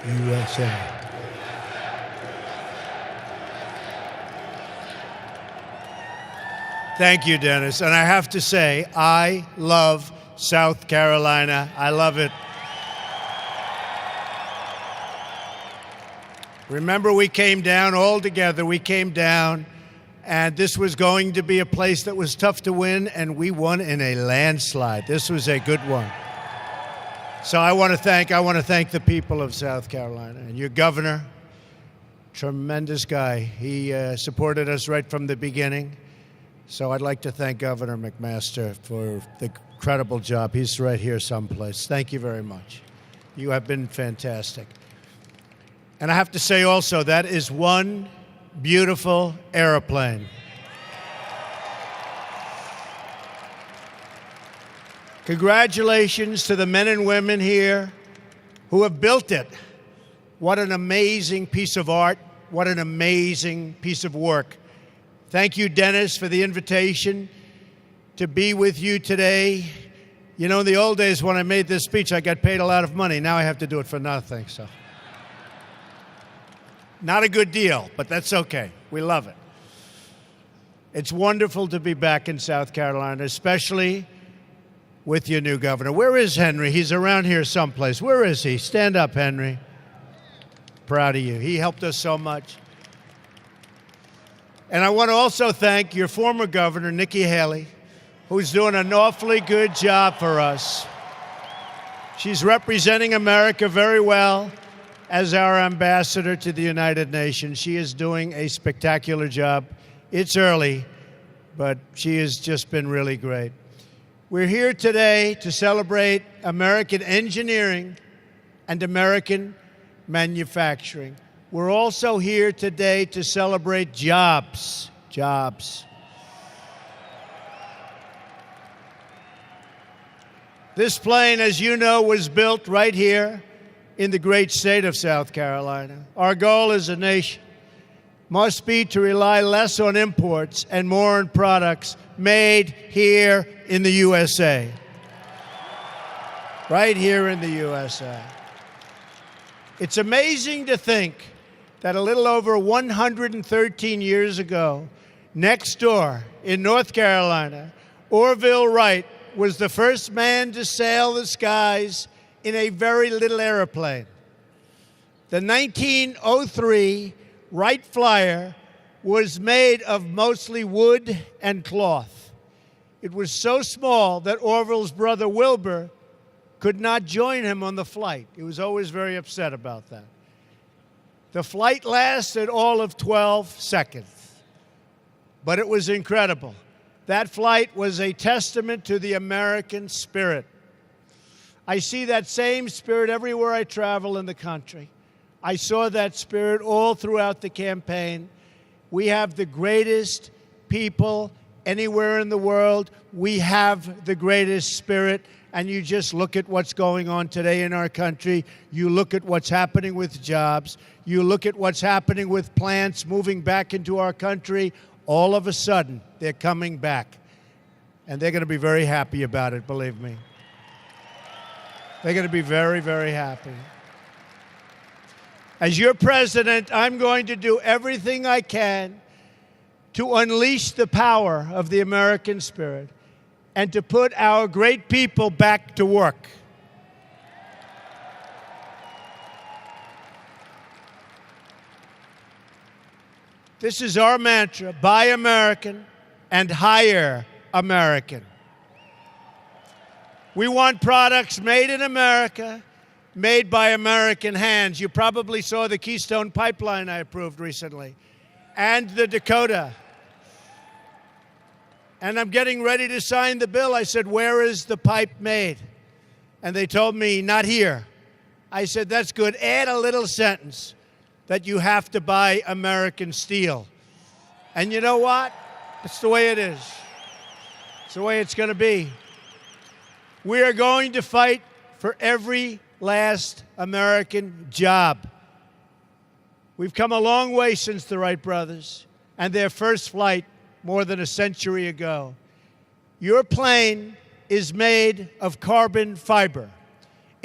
USA. Thank you, Dennis. And I have to say, I love South Carolina. I love it. Remember, we came down all together. We came down, and this was going to be a place that was tough to win, and we won in a landslide. This was a good one. So I want to thank the people of South Carolina and your governor, tremendous guy. He supported us right from the beginning. So I'd like to thank Governor McMaster for the incredible job. He's right here someplace. Thank you very much. You have been fantastic. And I have to say also, that is one beautiful airplane. Congratulations to the men and women here who have built it. What an amazing piece of art. What an amazing piece of work. Thank you, Dennis, for the invitation to be with you today. You know, in the old days when I made this speech, I got paid a lot of money. Now I have to do it for nothing, so. Not a good deal, but that's okay. We love it. It's wonderful to be back in South Carolina, especially with your new governor. Where is Henry? He's around here someplace. Where is he? Stand up, Henry. Proud of you. He helped us so much. And I want to also thank your former governor, Nikki Haley, who's doing an awfully good job for us. She's representing America very well as our ambassador to the United Nations. She is doing a spectacular job. It's early, but she has just been really great. We're here today to celebrate American engineering and American manufacturing. We're also here today to celebrate jobs. Jobs. This plane, as you know, was built right here in the great state of South Carolina. Our goal as a nation must be to rely less on imports and more on products made here in the USA. Right here in the USA. It's amazing to think that a little over 113 years ago, next door in North Carolina, Orville Wright was the first man to sail the skies in a very little airplane. The 1903 Wright Flyer was made of mostly wood and cloth. It was so small that Orville's brother Wilbur could not join him on the flight. He was always very upset about that. The flight lasted all of 12 seconds, but it was incredible. That flight was a testament to the American spirit. I see that same spirit everywhere I travel in the country. I saw that spirit all throughout the campaign. We have the greatest people anywhere in the world. We have the greatest spirit. And you just look at what's going on today in our country. You look at what's happening with jobs. You look at what's happening with plants moving back into our country. All of a sudden, they're coming back. And they're going to be very happy about it, believe me. They're going to be very, very happy. As your president, I'm going to do everything I can to unleash the power of the American spirit and to put our great people back to work. This is our mantra: buy American and hire American. We want products made in America, made by American hands. You probably saw the Keystone Pipeline I approved recently, and the Dakota. And I'm getting ready to sign the bill. I said, where is the pipe made? And they told me, not here. I said, that's good. Add a little sentence that you have to buy American steel. And you know what? It's the way it is. It's the way it's going to be. We are going to fight for every last American job. We've come a long way since the Wright brothers and their first flight more than a century ago. Your plane is made of carbon fiber.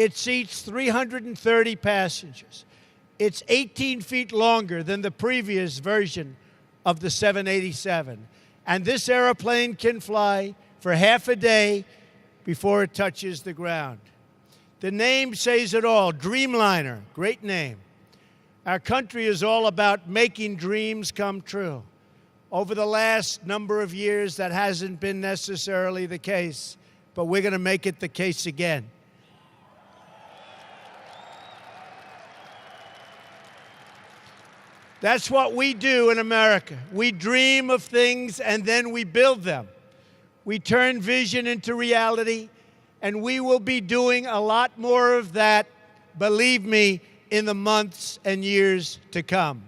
It seats 330 passengers. It's 18 feet longer than the previous version of the 787. And this airplane can fly for half a day before it touches the ground. The name says it all, Dreamliner, great name. Our country is all about making dreams come true. Over the last number of years, that hasn't been necessarily the case, but we're going to make it the case again. That's what we do in America. We dream of things and then we build them. We turn vision into reality, and we will be doing a lot more of that, believe me, in the months and years to come.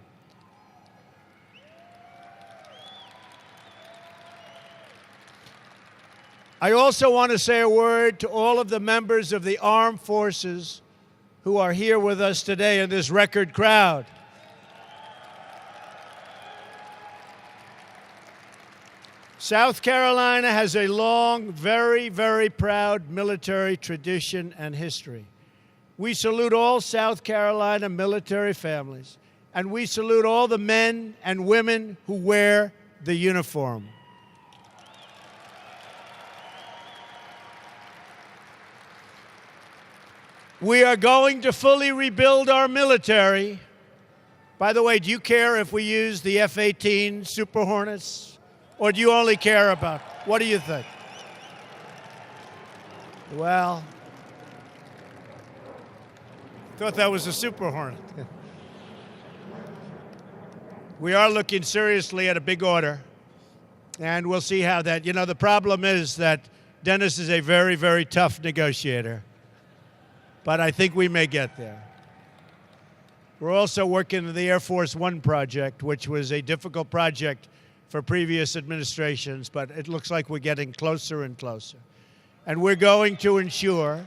I also want to say a word to all of the members of the armed forces who are here with us today in this record crowd. South Carolina has a long, very, very proud military tradition and history. We salute all South Carolina military families, and we salute all the men and women who wear the uniform. We are going to fully rebuild our military. By the way, do you care if we use the F-18 Super Hornets? Or do you only care about, what do you think? Well, thought that was a Super Hornet. We are looking seriously at a big order, and we'll see how that, the problem is that Dennis is a very, very tough negotiator, but I think we may get there. We're also working on the Air Force One project, which was a difficult project for previous administrations, but it looks like we're getting closer and closer. And we're going to ensure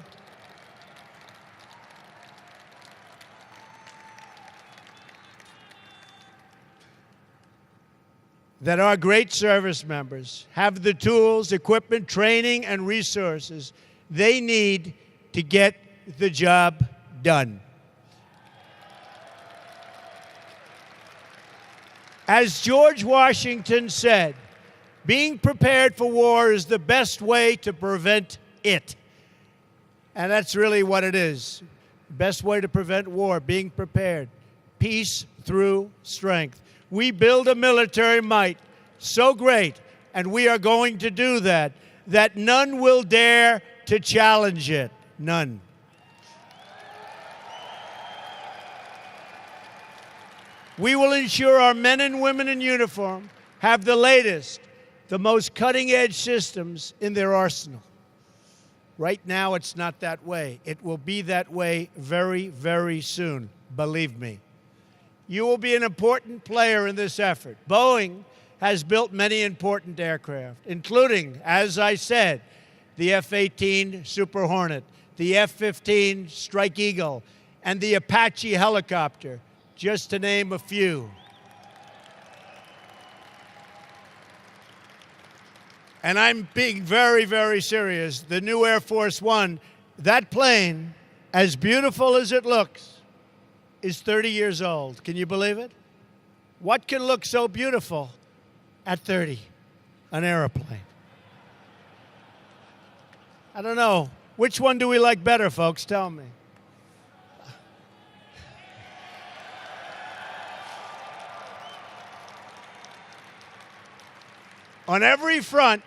that our great service members have the tools, equipment, training, and resources they need to get the job done. As George Washington said, being prepared for war is the best way to prevent it. And that's really what it is. Best way to prevent war, being prepared. Peace through strength. We build a military might so great, and we are going to do that none will dare to challenge it. None. We will ensure our men and women in uniform have the latest, the most cutting-edge systems in their arsenal. Right now, it's not that way. It will be that way very, very soon, believe me. You will be an important player in this effort. Boeing has built many important aircraft, including, as I said, the F-18 Super Hornet, the F-15 Strike Eagle, and the Apache helicopter, just to name a few. And I'm being very, very serious. The new Air Force One, that plane, as beautiful as it looks, is 30 years old. Can you believe it? What can look so beautiful at 30? An airplane. I don't know. Which one do we like better, folks? Tell me. On every front,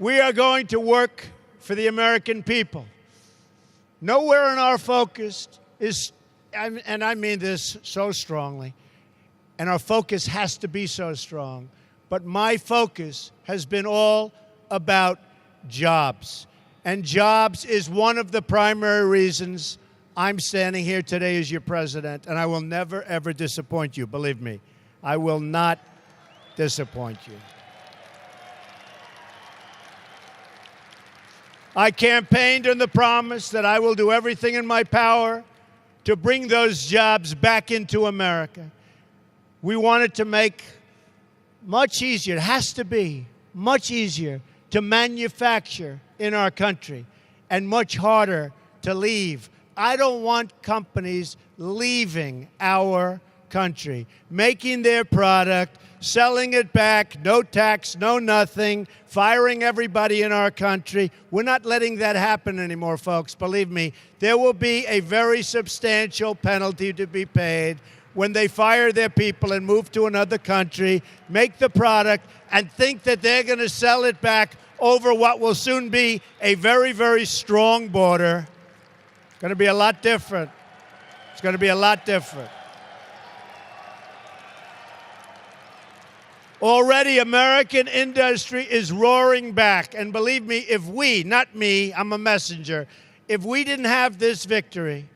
we are going to work for the American people. Nowhere in our focus is, and I mean this so strongly, and our focus has to be so strong, but my focus has been all about jobs. And jobs is one of the primary reasons I'm standing here today as your president, and I will never, ever disappoint you, believe me. I will not disappoint you. I campaigned on the promise that I will do everything in my power to bring those jobs back into America. We wanted to make much easier, it has to be much easier to manufacture in our country and much harder to leave. I don't want companies leaving our country, making their product, selling it back, no tax, no nothing, firing everybody in our country. We're not letting that happen anymore, folks. Believe me, there will be a very substantial penalty to be paid when they fire their people and move to another country, make the product, and think that they're going to sell it back over what will soon be a very, very strong border. It's going to be a lot different. It's going to be a lot different. Already, American industry is roaring back. And believe me, if we, not me, I'm a messenger, if we didn't have this victory,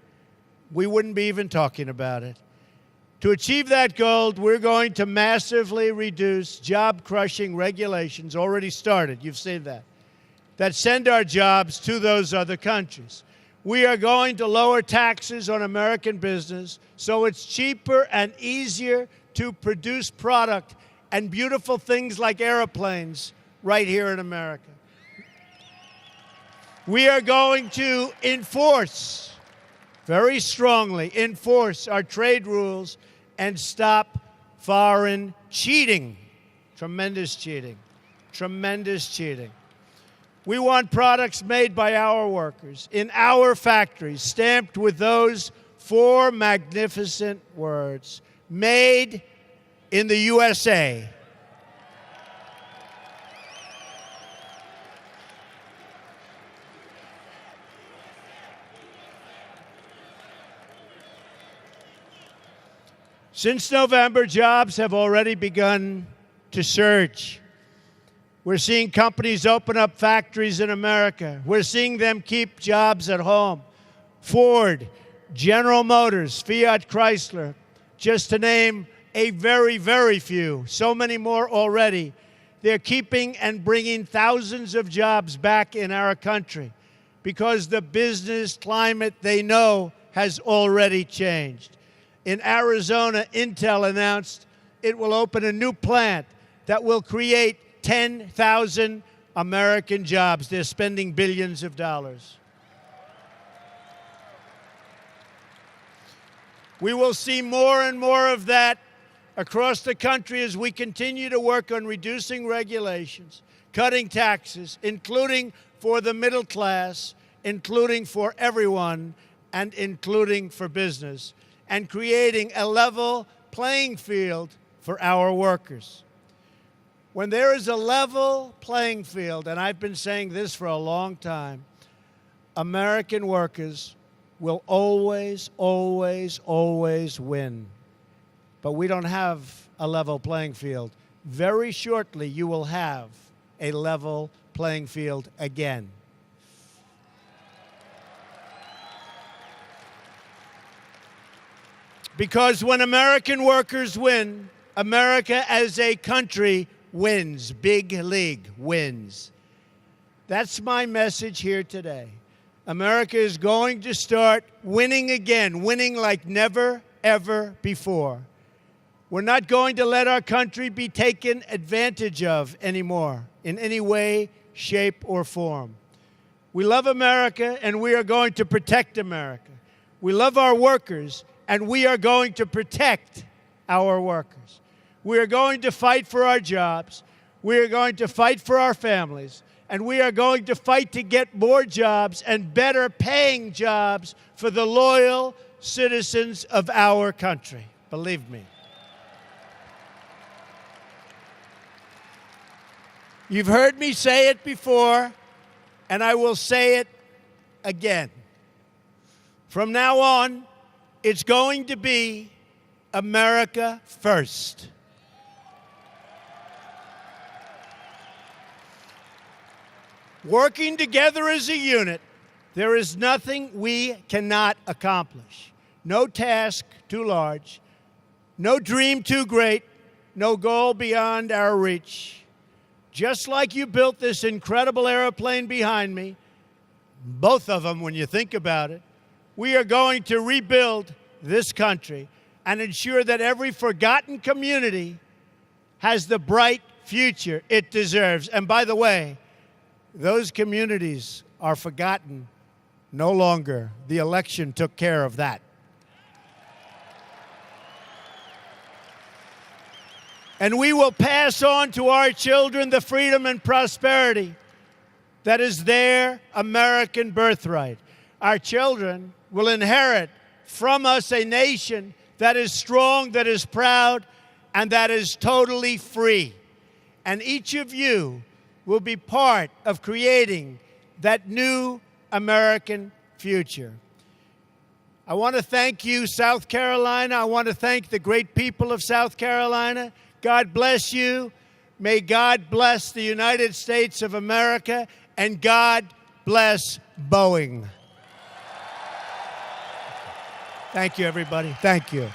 we wouldn't be even talking about it. To achieve that goal, we're going to massively reduce job-crushing regulations, already started, you've seen that send our jobs to those other countries. We are going to lower taxes on American business so it's cheaper and easier to produce product and beautiful things like airplanes right here in America. We are going to enforce, very strongly, enforce our trade rules and stop foreign cheating. Tremendous cheating. Tremendous cheating. We want products made by our workers in our factories, stamped with those 4 magnificent words: made in the USA. Since November, jobs have already begun to surge. We're seeing companies open up factories in America. We're seeing them keep jobs at home. Ford, General Motors, Fiat Chrysler, just to name a very, very few. So many more already. They're keeping and bringing thousands of jobs back in our country because the business climate they know has already changed. In Arizona, Intel announced it will open a new plant that will create 10,000 American jobs. They're spending billions of dollars. We will see more and more of that across the country as we continue to work on reducing regulations, cutting taxes, including for the middle class, including for everyone, and including for business, and creating a level playing field for our workers. When there is a level playing field, and I've been saying this for a long time, American workers will always, always, always win. But we don't have a level playing field. Very shortly, you will have a level playing field again. Because when American workers win, America as a country wins. Big league wins. That's my message here today. America is going to start winning again, winning like never, ever before. We're not going to let our country be taken advantage of anymore in any way, shape, or form. We love America, and we are going to protect America. We love our workers, and we are going to protect our workers. We are going to fight for our jobs. We are going to fight for our families. And we are going to fight to get more jobs and better paying jobs for the loyal citizens of our country. Believe me. You've heard me say it before, and I will say it again. From now on, it's going to be America first. Working together as a unit, there is nothing we cannot accomplish. No task too large, no dream too great, no goal beyond our reach. Just like you built this incredible airplane behind me, both of them when you think about it, we are going to rebuild this country and ensure that every forgotten community has the bright future it deserves. And by the way, those communities are forgotten No longer. The election took care of that. And we will pass on to our children the freedom and prosperity that is their American birthright. Our children will inherit from us a nation that is strong, that is proud, and that is totally free. And each of you will be part of creating that new American future. I want to thank you, South Carolina. I want to thank the great people of South Carolina. God bless you. May God bless the United States of America, and God bless Boeing. Thank you, everybody. Thank you.